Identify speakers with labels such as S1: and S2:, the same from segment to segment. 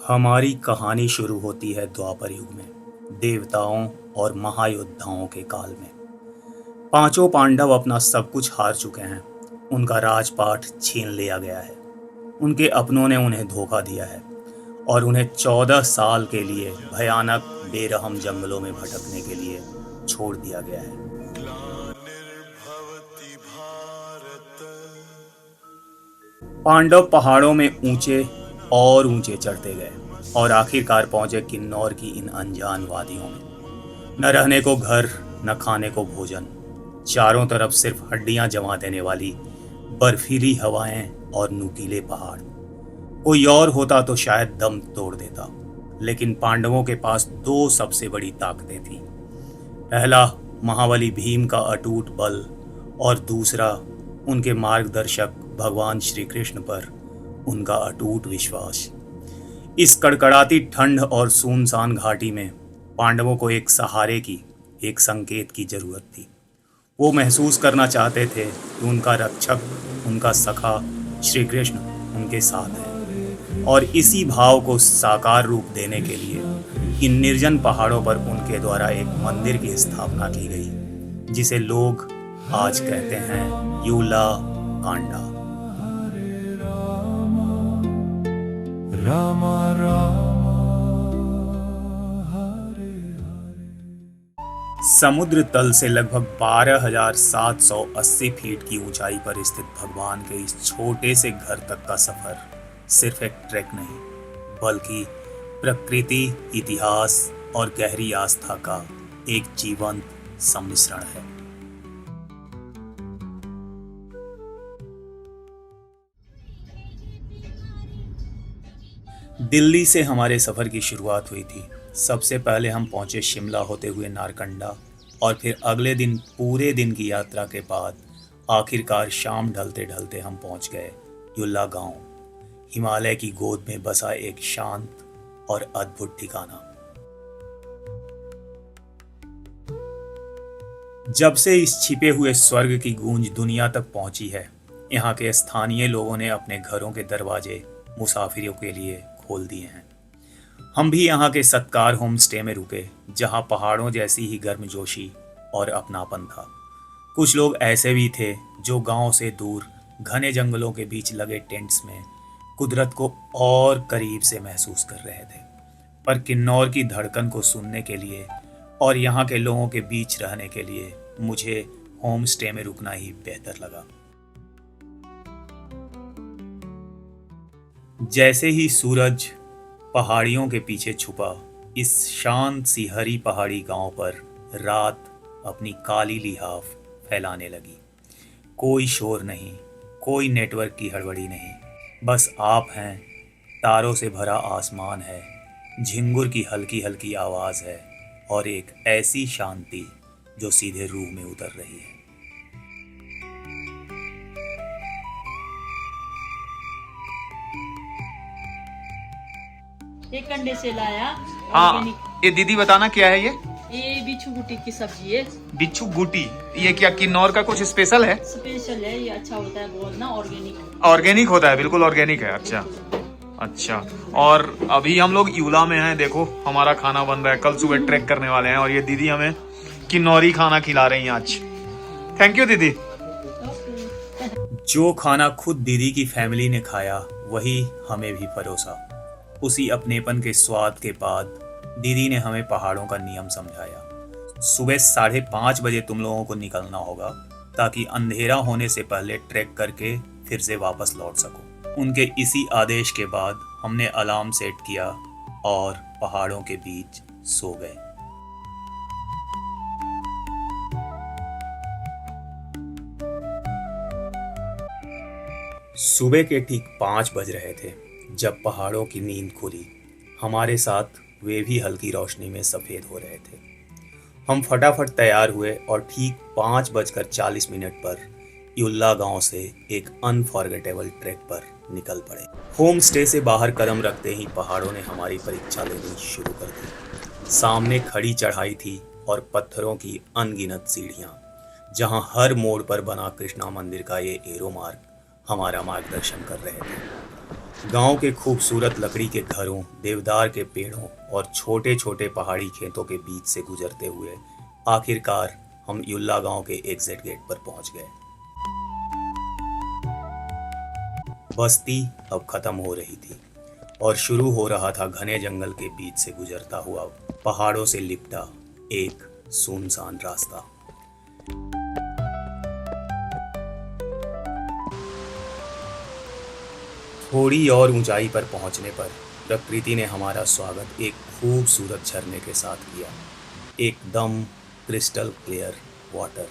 S1: हमारी कहानी शुरू होती है द्वापर युग में, देवताओं और महायोद्धाओं के काल में। पांचों पांडव अपना सब कुछ हार चुके हैं। उनका राजपाट छीन लिया गया है। उनके अपनों ने उन्हें धोखा दिया है और उन्हें 14 साल के लिए भयानक बेरहम जंगलों में भटकने के लिए छोड़ दिया गया है। पांडव पहाड़ों में ऊंचे और ऊंचे चढ़ते गए और आखिरकार पहुंचे किन्नौर की इन अनजान वादियों में। न रहने को घर, न खाने को भोजन, चारों तरफ सिर्फ हड्डियां जमा देने वाली बर्फीली हवाएं और नुकीले पहाड़। कोई और होता तो शायद दम तोड़ देता, लेकिन पांडवों के पास दो सबसे बड़ी ताकतें थीं। पहला, महाबली भीम का अटूट बल और दूसरा, उनके मार्गदर्शक भगवान श्री कृष्ण पर उनका अटूट विश्वास। इस कड़कड़ाती ठंड और सुनसान घाटी में पांडवों को एक सहारे की, एक संकेत की जरूरत थी। वो महसूस करना चाहते थे कि उनका रक्षक, उनका सखा श्री कृष्ण उनके साथ है, और इसी भाव को साकार रूप देने के लिए इन निर्जन पहाड़ों पर उनके द्वारा एक मंदिर की स्थापना की गई, जिसे लोग आज कहते हैं यूला कांडा।
S2: रामा रामा हरे हरे।
S1: समुद्र तल से लगभग 12,780 फीट की ऊंचाई पर स्थित भगवान के इस छोटे से घर तक का सफर सिर्फ एक ट्रैक नहीं, बल्कि प्रकृति, इतिहास और गहरी आस्था का एक जीवंत सम्मिश्रण है। दिल्ली से हमारे सफ़र की शुरुआत हुई थी। सबसे पहले हम पहुंचे शिमला होते हुए नारकंडा, और फिर अगले दिन पूरे दिन की यात्रा के बाद आखिरकार शाम ढलते ढलते हम पहुंच गए युल्ला गांव, हिमालय की गोद में बसा एक शांत और अद्भुत ठिकाना। जब से इस छिपे हुए स्वर्ग की गूंज दुनिया तक पहुंची है, यहाँ के स्थानीय लोगों ने अपने घरों के दरवाजे मुसाफिरों के लिए खोल दिए हैं। हम भी यहाँ के सत्कार होम स्टे में रुके, जहाँ पहाड़ों जैसी ही गर्मजोशी और अपनापन था। कुछ लोग ऐसे भी थे जो गांव से दूर घने जंगलों के बीच लगे टेंट्स में कुदरत को और करीब से महसूस कर रहे थे। पर किन्नौर की धड़कन को सुनने के लिए और यहाँ के लोगों के बीच रहने के लिए मुझे होम स्टे में रुकना ही बेहतर लगा। जैसे ही सूरज पहाड़ियों के पीछे छुपा, इस शांत सी हरी पहाड़ी गांव पर रात अपनी काली लिहाफ फैलाने लगी। कोई शोर नहीं, कोई नेटवर्क की हड़बड़ी नहीं, बस आप हैं, तारों से भरा आसमान है, झिंगुर की हल्की हल्की आवाज़ है और एक ऐसी शांति जो सीधे रूह में उतर रही है।
S3: एक कंडे से लाया।
S4: हाँ, ये दीदी बताना क्या है
S3: ये बिच्छू गुटी की सब्जी है।
S4: बिच्छू गुटी, ये क्या किन्नौर का कुछ स्पेशल है?
S3: स्पेशल है, ये अच्छा होता है बहुत ना, ऑर्गेनिक।
S4: ऑर्गेनिक होता है, बिल्कुल ऑर्गेनिक है। अच्छा अच्छा। और अभी हम लोग यूला में हैं, देखो हमारा खाना बन रहा है। कल सुबह ट्रैक करने वाले हैं और ये दीदी हमें किन्नौरी खाना खिला रही हैं आज। थैंक यू दीदी।
S1: जो खाना खुद दीदी की फैमिली ने खाया, वही हमें भी परोसा। उसी अपनेपन के स्वाद के बाद दीदी ने हमें पहाड़ों का नियम समझाया। सुबह 5:30 बजे तुम लोगों को निकलना होगा, ताकि अंधेरा होने से पहले ट्रैक करके फिर से वापस लौट सको। उनके इसी आदेश के बाद हमने अलार्म सेट किया और पहाड़ों के बीच सो गए। सुबह के ठीक 5 बज रहे थे जब पहाड़ों की नींद खुली। हमारे साथ वे भी हल्की रोशनी में सफ़ेद हो रहे थे। हम फटाफट तैयार हुए और ठीक 5:40 पर युल्ला गांव से एक अनफॉरगेटेबल ट्रैक पर निकल पड़े। होम स्टे से बाहर कदम रखते ही पहाड़ों ने हमारी परीक्षा लेनी शुरू कर दी। सामने खड़ी चढ़ाई थी और पत्थरों की अनगिनत सीढ़ियाँ, जहाँ हर मोड़ पर बना कृष्णा मंदिर का ये एरो मार्ग हमारा मार्गदर्शन कर रहे थे। गांव के खूबसूरत लकड़ी के घरों, देवदार के पेड़ों और छोटे छोटे पहाड़ी खेतों के बीच से गुजरते हुए आखिरकार हम युल्ला गांव के एग्जिट गेट पर पहुंच गए। बस्ती अब खत्म हो रही थी और शुरू हो रहा था घने जंगल के बीच से गुजरता हुआ पहाड़ों से लिपटा एक सुनसान रास्ता। थोड़ी और ऊंचाई पर पहुंचने पर प्रकृति ने हमारा स्वागत एक खूबसूरत झरने के साथ किया, एकदम क्रिस्टल क्लियर वाटर।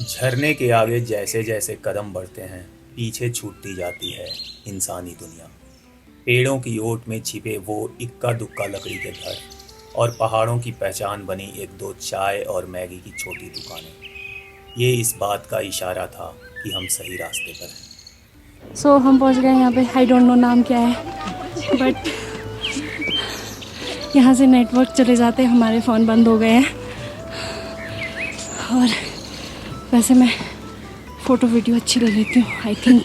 S1: झरने के आगे जैसे जैसे कदम बढ़ते हैं पीछे छूटती जाती है इंसानी दुनिया। पेड़ों की ओट में छिपे वो इक्का दुक्का लकड़ी के घर और पहाड़ों की पहचान बनी एक दो चाय और मैगी की छोटी दुकानें, ये इस बात का इशारा था कि हम सही रास्ते पर हैं।
S5: सो हम पहुंच गए यहाँ पे। आई डोंट नो नाम क्या है, बट यहाँ से नेटवर्क चले जाते, हमारे फ़ोन बंद हो गए हैं। और वैसे मैं फ़ोटो वीडियो अच्छी ले लेती हूँ, आई थिंक।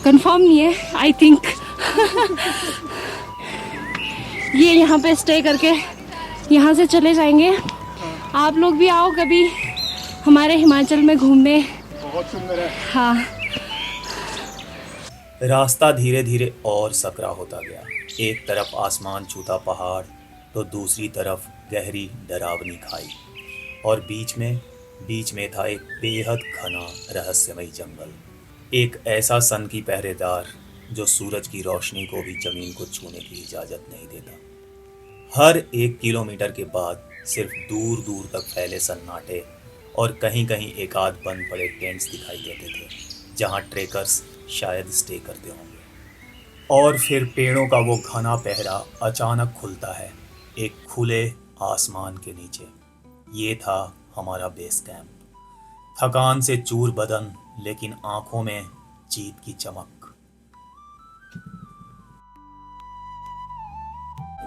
S5: कंफर्म नहीं है, आई थिंक। ये यहाँ पे स्टे करके यहाँ से चले जाएंगे। आप लोग भी आओ कभी हमारे हिमाचल में घूमने।
S6: बहुत सुंदर है।
S5: हाँ।
S1: रास्ता धीरे धीरे और सकरा होता गया। एक तरफ आसमान छूता पहाड़ तो दूसरी तरफ गहरी डरावनी खाई और बीच में था एक बेहद घना रहस्यमयी जंगल, एक ऐसा सन की पहरेदार जो सूरज की रोशनी को भी जमीन को छूने की इजाज़त नहीं देता। हर 1 किलोमीटर के बाद सिर्फ दूर दूर तक फैले सन्नाटे और कहीं कहीं एक आध बंद पड़े टेंट्स दिखाई देते थे जहां ट्रेकर्स शायद स्टे करते होंगे। और फिर पेड़ों का वो घना पहरा अचानक खुलता है एक खुले आसमान के नीचे। ये था हमारा बेस कैंप। थकान से चूर बदन, लेकिन आंखों में जीत की चमक।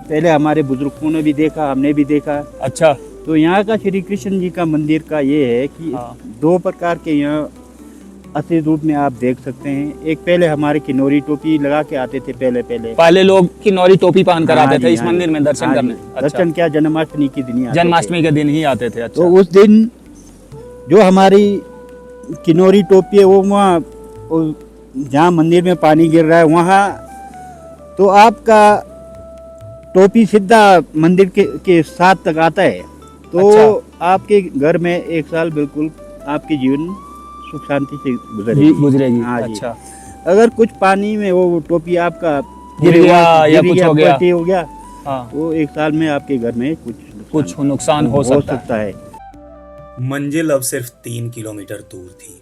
S6: पहले हमारे बुजुर्गों ने भी देखा, हमने भी देखा।
S7: अच्छा।
S6: तो यहाँ का श्री कृष्ण जी का मंदिर का ये है कि दो प्रकार के यहाँ असली रूप में आप देख सकते हैं। एक पहले हमारे किन्नौरी टोपी लगा के आते थे, पहले
S7: लोग किन्नौरी टोपी पहन कर आते थे इस मंदिर में दर्शन करने।
S6: दर्शन क्या, जन्माष्टमी के दिन ही आते
S7: जन्माष्टमी के दिन ही आते थे। अच्छा।
S6: तो उस दिन जो हमारी किन्नौरी टोपी है वो वहाँ जहाँ मंदिर में पानी गिर रहा है वहाँ तो आपका टोपी सीधा मंदिर के साथ तक आता है। तो अच्छा। आपके घर में एक साल बिल्कुल आपके जीवन सुख शांति से गुजरेगी। हाँ जी। अच्छा। अगर कुछ पानी में वो टोपी आपका
S7: गिर गया या कुछ हो
S6: गया
S7: हाँ।
S6: तो एक साल में आपके घर में
S7: कुछ नुकसान हो सकता है।
S1: मंजिल अब सिर्फ 3 किलोमीटर दूर थी।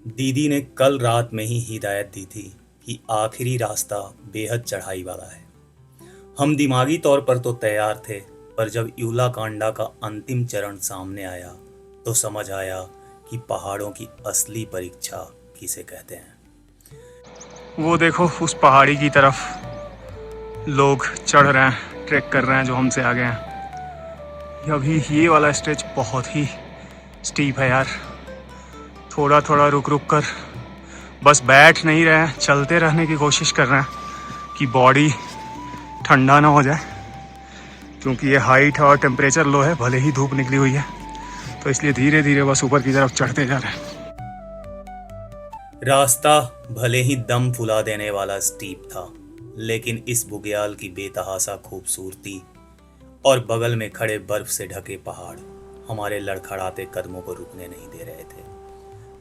S1: दीदी ने कल रात में ही हिदायत दी थी कि आखिरी रास्ता बेहद चढ़ाई वाला है। हम दिमागी तौर पर तो तैयार थे, पर जब युला कांडा का अंतिम चरण सामने आया तो समझ आया कि पहाड़ों की असली परीक्षा किसे कहते हैं।
S4: वो देखो उस पहाड़ी की तरफ लोग चढ़ रहे हैं, ट्रैक कर रहे हैं जो हमसे आगे हैं। अभी ये वाला स्ट्रेच बहुत ही स्टीप है यार। थोड़ा थोड़ा रुक कर बस बैठ नहीं रहे हैं, चलते रहने की कोशिश कर रहे हैं कि बॉडी ठंडा ना हो जाए, क्योंकि ये हाइट है और टेम्परेचर लो है, भले ही धूप निकली हुई है, तो इसलिए धीरे धीरे बस ऊपर की तरफ चढ़ते जा रहे हैं।
S1: रास्ता भले ही दम फुला देने वाला स्टीप था, लेकिन इस बुग्याल की बेतहासा खूबसूरती और बगल में खड़े बर्फ से ढके पहाड़ हमारे लड़खड़ाते कदमों को रुकने नहीं दे रहे थे।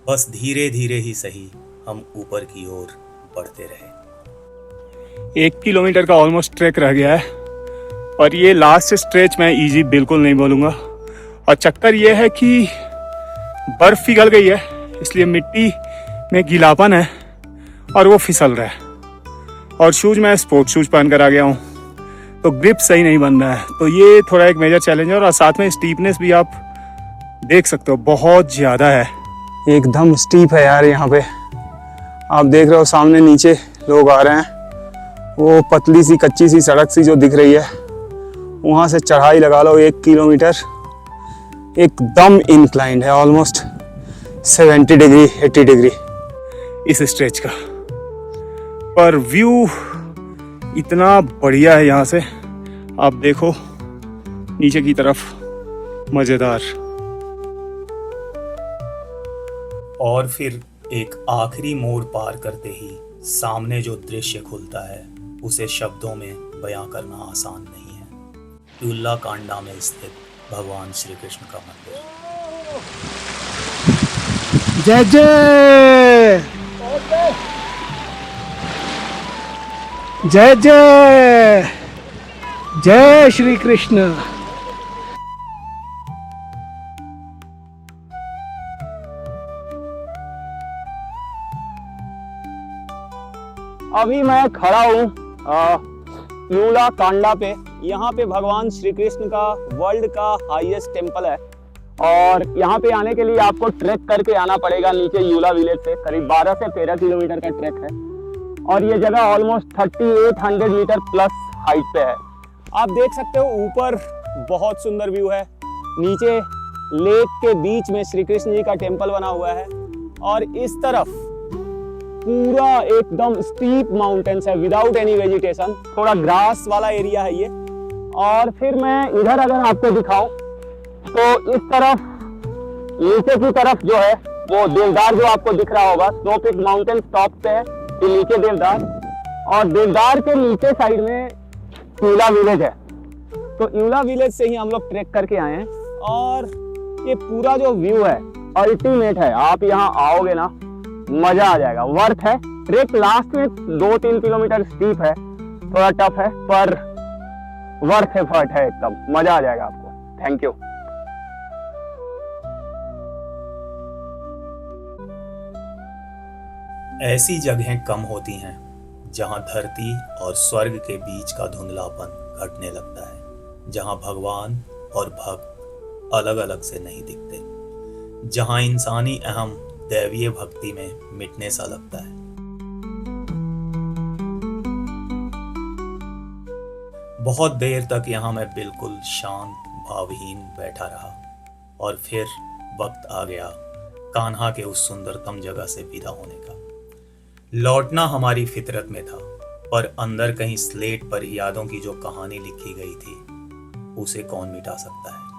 S1: बस धीरे धीरे ही सही हम ऊपर की ओर बढ़ते रहे।
S4: 1 किलोमीटर का ऑलमोस्ट ट्रैक रह गया है और ये लास्ट स्ट्रेच मैं इजी बिल्कुल नहीं बोलूँगा। और चक्कर ये है कि बर्फ़ पिघल गई है, इसलिए मिट्टी में गीलापन है और वो फिसल रहा है। और शूज़ मैं स्पोर्ट्स शूज़ पहन कर आ गया हूँ, तो ग्रिप सही नहीं बन रहा है। तो ये थोड़ा एक मेजर चैलेंज है। और साथ में स्टीपनेस भी आप देख सकते हो, बहुत ज़्यादा है,
S7: एकदम स्टीप है यार। यहाँ पे आप देख रहे हो सामने नीचे लोग आ रहे हैं, वो पतली सी कच्ची सी सड़क सी जो दिख रही है, वहाँ से चढ़ाई लगा लो 1 किलोमीटर, एकदम इंक्लाइंड है ऑलमोस्ट। 70 डिग्री 80 डिग्री इस स्ट्रेच का। पर व्यू इतना बढ़िया है यहाँ से, आप देखो नीचे की तरफ, मज़ेदार।
S1: और फिर एक आखिरी मोड़ पार करते ही सामने जो दृश्य खुलता है उसे शब्दों में बयां करना आसान नहीं है। युल्ला कांडा में स्थित भगवान श्री कृष्ण का मंदिर।
S6: जय जय जय जय जय श्री कृष्ण।
S7: अभी मैं खड़ा हूँ यूला कांडा पे। यहाँ पे भगवान श्री कृष्ण का वर्ल्ड का हाईएस्ट टेम्पल है और यहाँ पे आने के लिए आपको ट्रैक करके आना पड़ेगा नीचे यूला विलेज से। करीब 12 से 13 किलोमीटर का ट्रैक है और ये जगह ऑलमोस्ट 3800 मीटर प्लस हाइट पे है। आप देख सकते हो ऊपर बहुत सुंदर व्यू है, नीचे लेक के बीच में श्री कृष्ण जी का टेम्पल बना हुआ है और इस तरफ पूरा एकदम स्टीप माउंटेन्स है विदाउट एनी वेजिटेशन, थोड़ा ग्रास वाला एरिया है ये। और फिर मैं इधर अगर आपको दिखाऊं तो इस तरफ नीचे की तरफ जो है वो देवदार जो आपको दिख रहा होगा, स्नो पीक माउंटेन टॉप पे है ये नीचे देवदार, और देवदार के नीचे साइड में यूला विलेज है। तो यूला विलेज से ही हम लोग ट्रैक करके आए हैं और ये पूरा जो व्यू है अल्टीमेट है। आप यहाँ आओगे ना मजा आ जाएगा, वर्थ है। ट्रैक लास्ट में 2-3 किलोमीटर स्टीप है, थोड़ा टफ है, पर वर्थ एफर्ट है एकदम, मजा आ जाएगा आपको। Thank you.
S1: ऐसी जगहें कम होती हैं जहां धरती और स्वर्ग के बीच का धुंधलापन घटने लगता है, जहां भगवान और भक्त अलग अलग से नहीं दिखते, जहां इंसानी अहम दैवीय भक्ति में मिटने सा लगता है। बहुत देर तक यहाँ मैं बिल्कुल शांत भावहीन बैठा रहा और फिर वक्त आ गया कान्हा के उस सुंदरतम जगह से विदा होने का। लौटना हमारी फितरत में था, पर अंदर कहीं स्लेट पर यादों की जो कहानी लिखी गई थी उसे कौन मिटा सकता है।